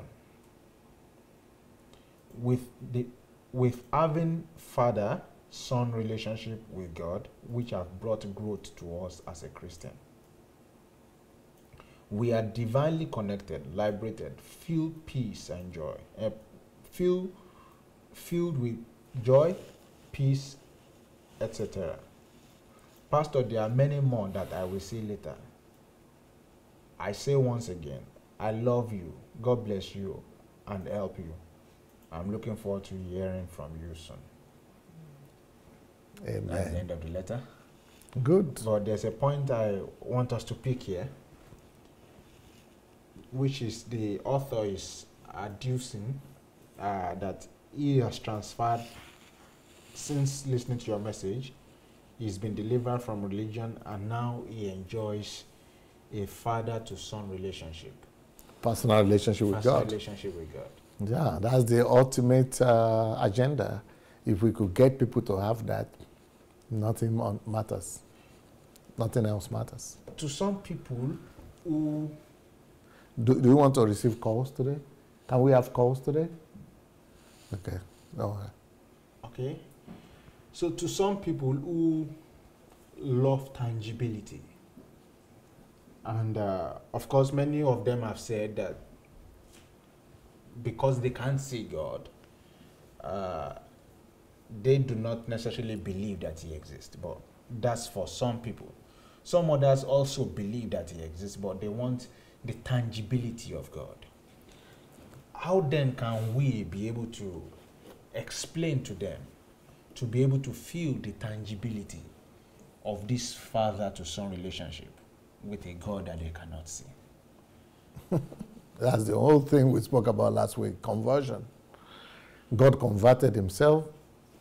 With having Father, son relationship with God, which have brought growth to us as a Christian. We are divinely connected, liberated, feel peace and joy, filled with joy, peace, etc. Pastor, there are many more that I will see later. I say once again, I love you, God bless you, and help you. I'm looking forward to hearing from you soon. Amen. That's the end of the letter. Good. But there's a point I want us to pick here, which is the author is adducing that he has transferred, since listening to your message, he's been delivered from religion and now he enjoys a father to son relationship. Personal relationship with God. Relationship with God. Yeah, that's the ultimate agenda. If we could get people to have that, nothing matters. Nothing else matters. To some people who... Do you want to receive calls today? Can we have calls today? Okay. Okay. So to some people who love tangibility, and of course many of them have said that because they can't see God, they do not necessarily believe that he exists. But that's for some people. Some others also believe that he exists, but they want the tangibility of God. How then can we be able to explain to them, to be able to feel the tangibility of this father to son relationship with a God that they cannot see? That's the whole thing we spoke about last week, conversion. God converted himself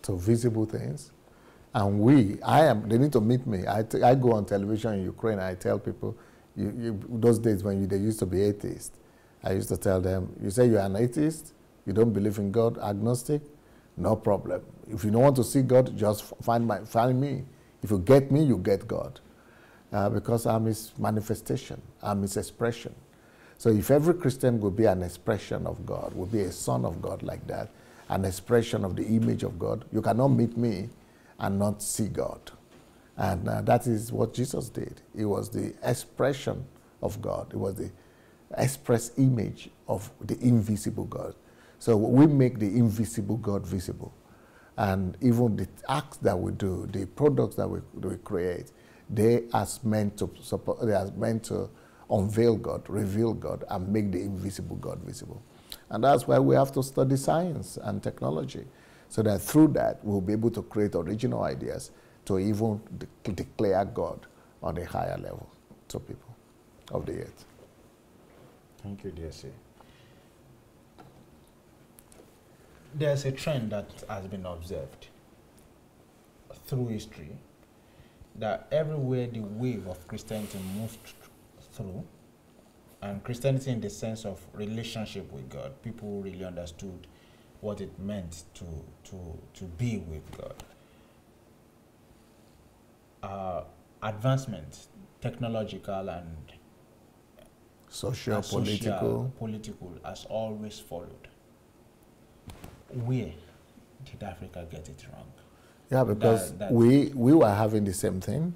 to visible things. And they need to meet me. I go on television in Ukraine, I tell people, those days when they used to be atheists, I used to tell them, you say you're an atheist, you don't believe in God, agnostic, no problem. If you don't want to see God, just find me. If you get me, you get God. Because I'm his manifestation, I'm his expression. So if every Christian would be an expression of God, would be a son of God like that, an expression of the image of God, you cannot meet me and not see God. And that is what Jesus did. He was the expression of God. He was the express image of the invisible God. So we make the invisible God visible. And even the acts that we do, the products that we create, they are meant to support, they are meant to unveil God, reveal God, and make the invisible God visible. And that's why we have to study science and technology, so that through that we'll be able to create original ideas to even declare God on a higher level to people of the earth. Thank you, DSA. There's a trend that has been observed through history, that everywhere the wave of Christianity moved through, and Christianity in the sense of relationship with God, people really understood what it meant to be with God. Advancement, technological and social, political, has always followed. Where did Africa get it wrong? Yeah, because we were having the same thing.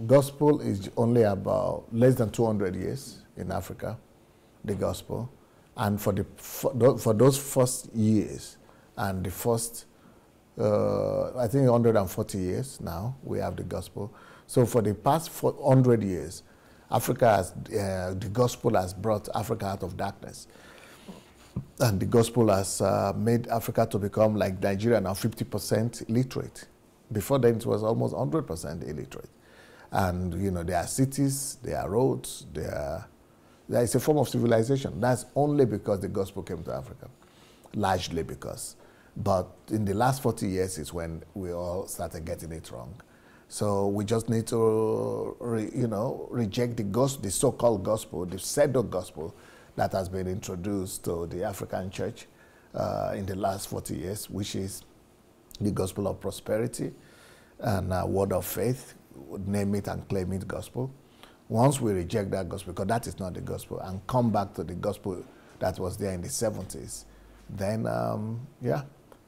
Gospel is only about less than 200 years in Africa, the gospel. And for those first years and the first, I think 140 years now, we have the gospel. So for the past 100 years, the gospel has brought Africa out of darkness. And the gospel has made Africa to become like Nigeria now, 50% illiterate. Before then, it was almost 100% illiterate. And, you know, there are cities, there are roads, there is a form of civilization. That's only because the gospel came to Africa, largely because. But in the last 40 years is when we all started getting it wrong. So we just need to, reject the gospel, the so-called gospel, the pseudo gospel that has been introduced to the African church in the last 40 years, which is the gospel of prosperity and word of faith, name it and claim it gospel. Once we reject that gospel, because that is not the gospel, and come back to the gospel that was there in the 70s, then,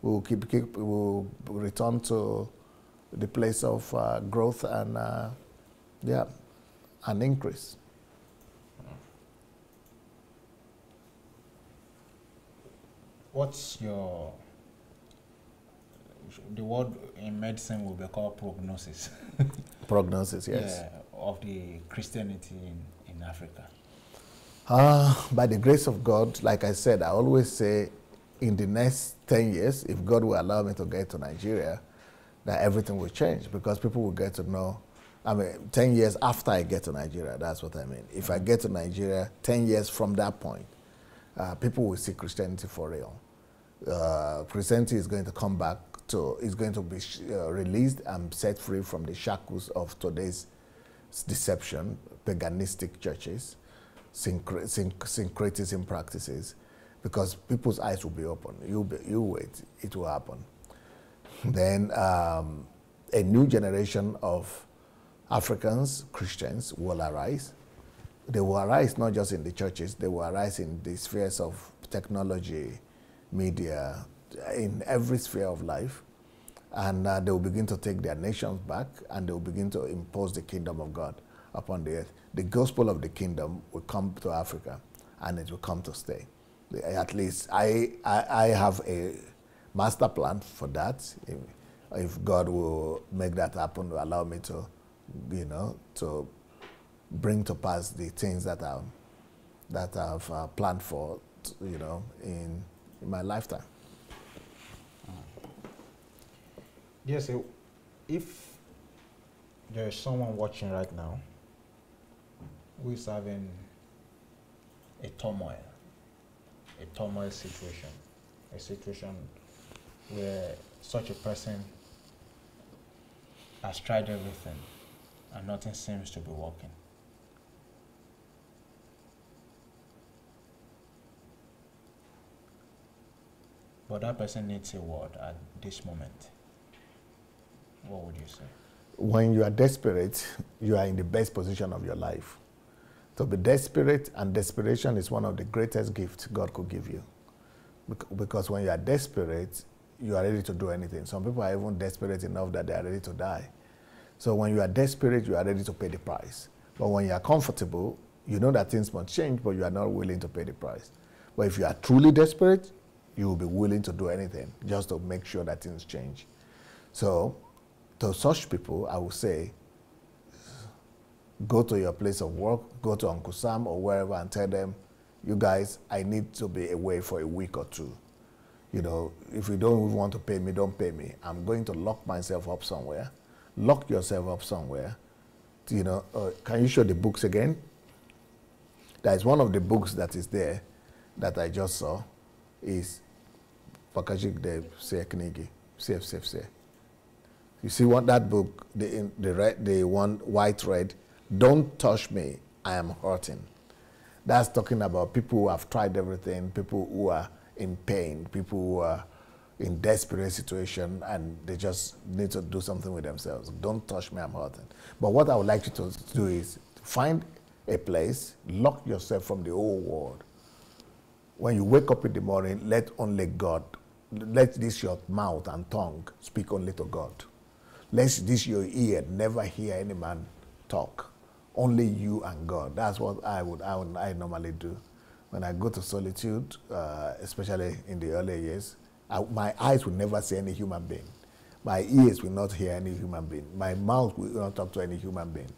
we'll return to the place of growth and yeah, an increase. What's the word in medicine will be called prognosis? Prognosis, yes. Yeah, of the Christianity in Africa. By the grace of God, like I said, I always say in the next 10 years, if God will allow me to get to Nigeria, that everything will change because people will get to know. I mean, 10 years after I get to Nigeria, that's what I mean. If I get to Nigeria, 10 years from that point, people will see Christianity for real. Christianity is going to come back to, is going to be released and set free from the shackles of today's deception, paganistic churches, syncretism practices, because people's eyes will be open. You wait, it will happen. Then a new generation of Africans, Christians, will arise. They will arise not just in the churches, they will arise in the spheres of technology, media, in every sphere of life. And they will begin to take their nations back, and they will begin to impose the kingdom of God upon the earth. The gospel of the kingdom will come to Africa, and it will come to stay. At least I have a master plan for that. If God will make that happen, will allow me to, you know, to bring to pass the things that I've planned for, you know, in my lifetime. Yes, if there is someone watching right now who is having a turmoil situation, a situation where such a person has tried everything and nothing seems to be working, but that person needs a word at this moment, what would you say? When you are desperate, you are in the best position of your life. To be desperate, and desperation is one of the greatest gifts God could give you. Because when you are desperate, you are ready to do anything. Some people are even desperate enough that they are ready to die. So when you are desperate, you are ready to pay the price. But when you are comfortable, you know that things must change, but you are not willing to pay the price. But if you are truly desperate, you will be willing to do anything just to make sure that things change. So to such people, I would say, go to your place of work, go to Uncle Sam or wherever and tell them, you guys, I need to be away for a week or two. You know, if you don't even want to pay me, don't pay me. I'm going to lock myself up somewhere. Lock yourself up somewhere. You know, can you show the books again? There is one of the books that is there that I just saw is Pakajik de Seknigi, Safe. You see what that book, the one white red, don't touch me, I am hurting. That's talking about people who have tried everything, people who are in pain, people who are in desperate situation, and they just need to do something with themselves. Don't touch me, I'm hurting. But what I would like you to do is find a place, lock yourself from the whole world. When you wake up in the morning, let only God, let this your mouth and tongue speak only to God. Let this your ear never hear any man talk. Only you and God. That's what I normally do. When I go to solitude, especially in the early years, my eyes will never see any human being. My ears will not hear any human being. My mouth will not talk to any human being.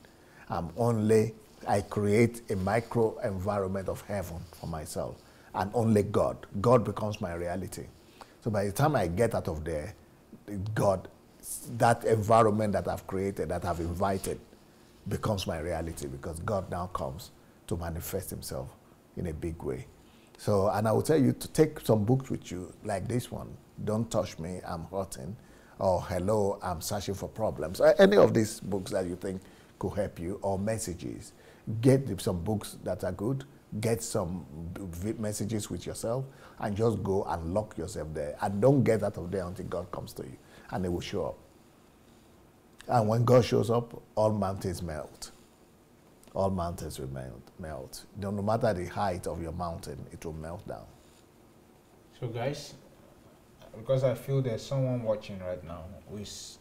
I create a micro environment of heaven for myself, and only God. God becomes my reality. So by the time I get out of there, God, that environment that I've created, that I've invited, becomes my reality, because God now comes to manifest himself in a big way. So, and I will tell you to take some books with you, like this one, Don't Touch Me, I'm Hurting, or Hello, I'm Searching for Problems. Any of these books that you think could help you, or messages. Get some books that are good, get some messages with yourself, and just go and lock yourself there. And don't get out of there until God comes to you, and it will show up. And when God shows up, all mountains melt. All mountains will melt. No matter the height of your mountain, it will melt down. So guys, because I feel there's someone watching right now who is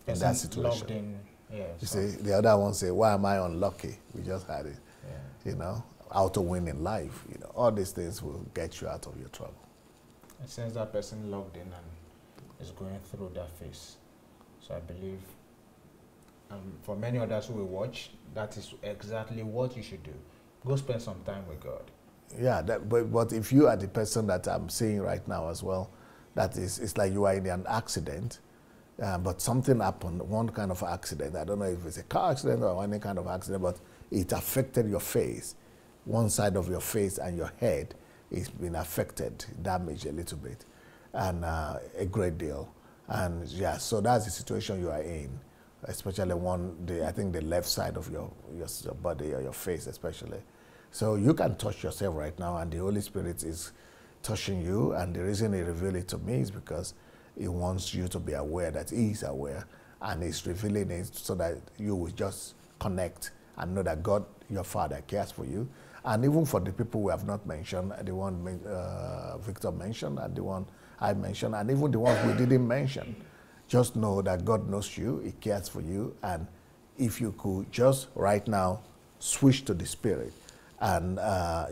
in that situation. Logged in. Yeah, you see, the other one say, why am I unlucky? We just had it. Yeah. You know, how to win in life. You know, all these things will get you out of your trouble. And since that person logged in and is going through that phase, so I believe for many others who will watch, that is exactly what you should do. Go spend some time with God. Yeah, but if you are the person that I'm seeing right now as well, that is, it's like you are in an accident, but something happened, one kind of accident. I don't know if it's a car accident or any kind of accident, but it affected your face. One side of your face and your head is been affected, damaged a little bit, and a great deal. And yeah, so that's the situation you are in, especially I think the left side of your body or your face especially. So you can touch yourself right now, and the Holy Spirit is touching you, and the reason He revealed it to me is because He wants you to be aware that He is aware, and He's revealing it so that you will just connect and know that God, your Father, cares for you. And even for the people we have not mentioned, the one Victor mentioned, and the one I mentioned, and even the ones we didn't mention, just know that God knows you, He cares for you, and if you could just right now switch to the Spirit and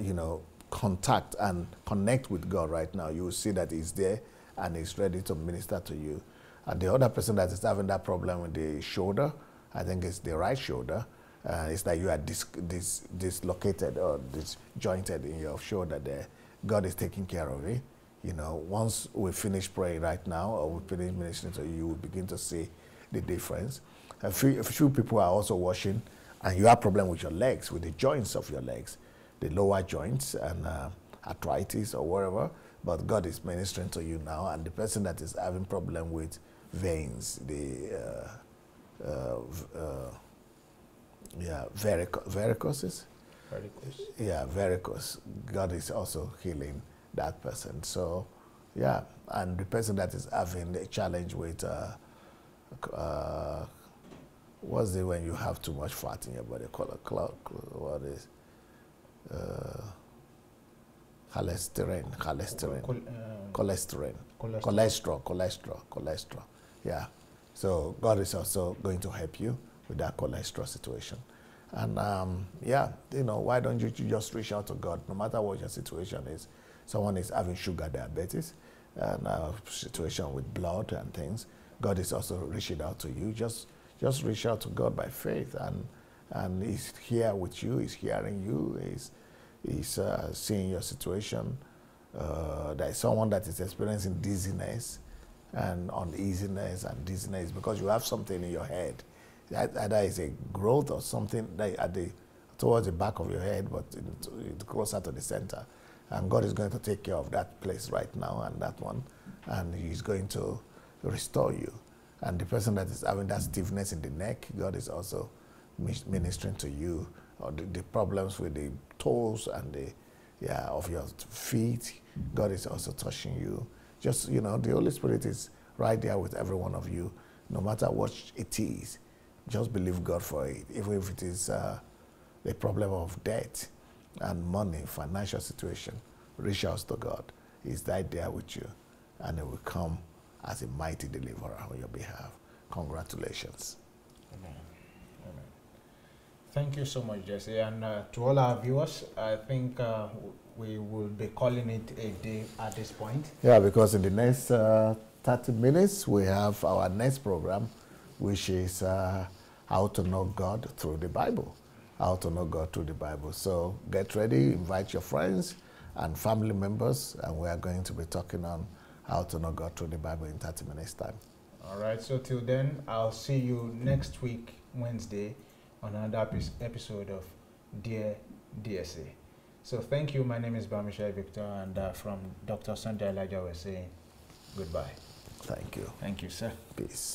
you know, contact and connect with God right now, you will see that He's there and He's ready to minister to you. And the other person that is having that problem with the shoulder, I think it's the right shoulder. It's like you are dislocated or disjointed in your shoulder there. God is taking care of it. You know, once we finish praying right now, or we finish ministering to you, you will begin to see the difference. A few people are also watching, and you have problem with your legs, with the joints of your legs, the lower joints and arthritis or whatever. But God is ministering to you now, and the person that is having problem with veins, the varicoses. Varicose. Yeah, varicose. God is also healing that person. So, yeah, and the person that is having a challenge with, what's it when you have too much fat in your body? What is? Cholesterol. Yeah. So God is also going to help you with that cholesterol situation. And yeah, you know, why don't you just reach out to God, no matter what your situation is. Someone is having sugar diabetes and a situation with blood and things. God is also reaching out to you. Just reach out to God by faith, and He's here with you. He's hearing you. He's seeing your situation. There is someone that is experiencing dizziness and uneasiness and dizziness because you have something in your head. Either it's a growth or something towards the back of your head, but it's closer to the center. And God is going to take care of that place right now and that one, and He's going to restore you. And the person that is having that stiffness in the neck, God is also ministering to you, or the problems with the toes and of your feet. God is also touching you. Just, you know, the Holy Spirit is right there with every one of you, no matter what it is. Just believe God for it, even if it is a problem of debt and money, financial situation. Reach out to God. He's right there with you, and He will come as a mighty deliverer on your behalf. Congratulations. Amen. Amen. Thank you so much, Jesse. And to all our viewers, I think we will be calling it a day at this point. Yeah, because in the next 30 minutes, we have our next program, which is how to know God through the Bible. How to know God through the Bible. So get ready, invite your friends and family members, and we are going to be talking on how to know God through the Bible in 30 minutes time. All right, so till then, I'll see you next week, Wednesday, on another episode of DR.SUNDAY. So thank you. My name is BAMISAYE Victor, and from DR.SUNDAY Adelaja, we're saying goodbye. Thank you. Thank you, sir. Peace.